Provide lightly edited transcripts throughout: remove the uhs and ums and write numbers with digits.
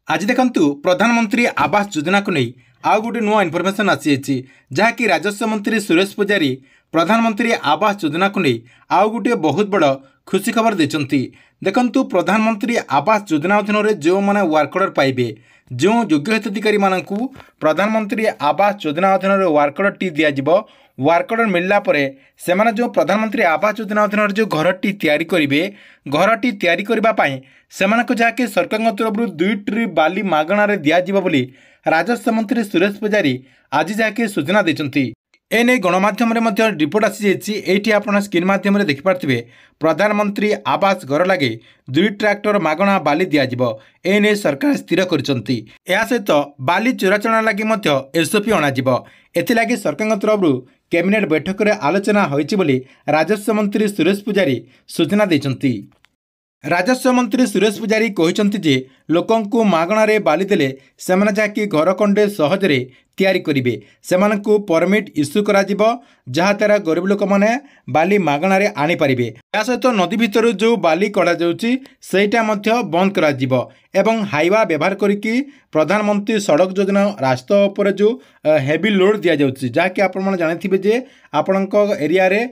आज देखंतु प्रधानमंत्री आवास योजना को नहीं आउ गोटे नुआ इनफर्मेशन आसी जहाँकि राजस्व मंत्री सुरेश पुजारी प्रधानमंत्री आवास योजना को नहीं आउ गोटे बहुत बड़ खुशी खबर देते। देखंतु प्रधानमंत्री आवास योजना अधीन जो मैंने वर्क ऑर्डर पाइबे जो योग्य हिताधिकारी मानू प्रधानमंत्री आवास योजना अधीन वर्क ऑर्डर टी दिज्व वर्क ऑर्डर मिलला परे सेमाने जो प्रधानमंत्री आवास योजना अधीन जो घरटी तैयारी करेंगे घरटी तैयारी करने सेमानक जहाँकि सरकार तरफ 2 ट्रिप बाली मागणार दिज्व बोली राजस्व मंत्री सुरेश पुजारी आज जहाँकि सूचना देते। एने गणमाध्यम रिपोर्ट आसी आप स्क्रीन माध्यम देखिपे प्रधानमंत्री आवास घर लगे 2 ट्रैक्टर मागणा बाली दिज्व एने सरकार स्थिर कर सहित बाली चोराचना लगी एसओपी अणाजिव एथिलागि सरकार तरफ कैबिनेट बैठक में आलोचना होइछि राजस्व मंत्री सुरेश पुजारी सूचना देते। राजस्व मंत्री सुरेश पुजारी कहते जे लोकंकु मागणारे बाली देले सेमाने जाकि घर कंडे सहजरे तैयारी करिवे सेमानकु परमिट इश्यू करा जिवो जहा तारा गरीब लोक माने बाली मागणारे आनी पारिबे। या सहित नदी भितर जो बाली कड़ा जाउची सेटा मध्य बंद करा जिवो एवं हाईवा व्यवहार करिकी प्रधानमंत्री सड़क योजना रास्ता उपर जो हेवी लोड दिया जाउची जाकि आपण माने जानिथिबे जे आपणक एरिया रे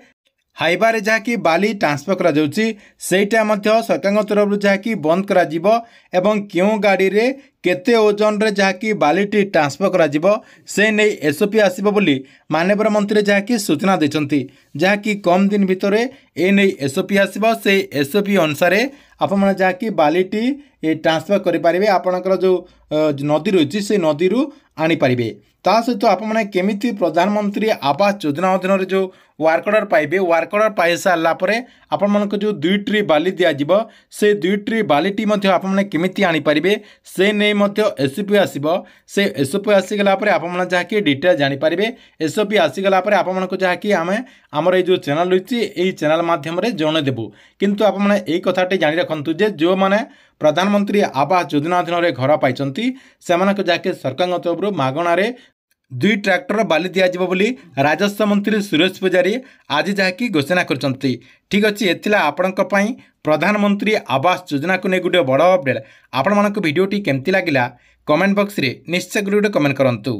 हाईबारे जहाँकि बाली ट्रांसफर करा जाउची सेटा मध्य सरकार तरफ जहाँकि बंद करा जिवो एवं क्यों गाड़ी रे केते ओजन रे जहाँकि बालीटी ट्रांसफर करा जिवो से नहीं एसओपी आसीबो बोली माननीय मंत्री जहाँकि सूचना देछंती जहाँकि कम दिन भितर ए नहीं एसओपी आसीबो से एसओपी अनुसार आपण माने जहाँकि बालीटी ट्रांसफर करि पारिबे आपणकर जो नदी रही से नदी रु आनी पारिबे। ता सहित आप केमिति प्रधानमंत्री आवास योजना अधीन जो वर्क ऑर्डर पाइबे वर्क ऑर्डर पाई सारा आपण मानक जो 2 ट्री बाली दिज्व से 2 ट्री बालीटी केमिति आनी पारिबे से नहीं एसओपी आसीबो से एसओपी आसीगला आपण जहाँकि डिटेल जानीपारे एसओपी आसीगला आपण जहाँकि आमे आमर जो चैनल रही यही चैनल माध्यम जनदेबू किंतु आपण यही कथाटी जानी रखु जे जो मैंने प्रधानमंत्री आवास योजना अधीन घर पाई जहाँकि सरकार तरफ मागणारे 2 ट्रैक्टर बाली दिज्व बोली राजस्व मंत्री सुरेश पुजारी आज जहाँकि घोषणा करछंती। ठीक अच्छे एथिला आपणक पई प्रधानमंत्री आवास योजना को नहीं गोटे बड़ अपडेट आपण मानक वीडियोटी केमती लागिला कमेंट बॉक्स रे निश्चय गोटे कमेंट करंतु।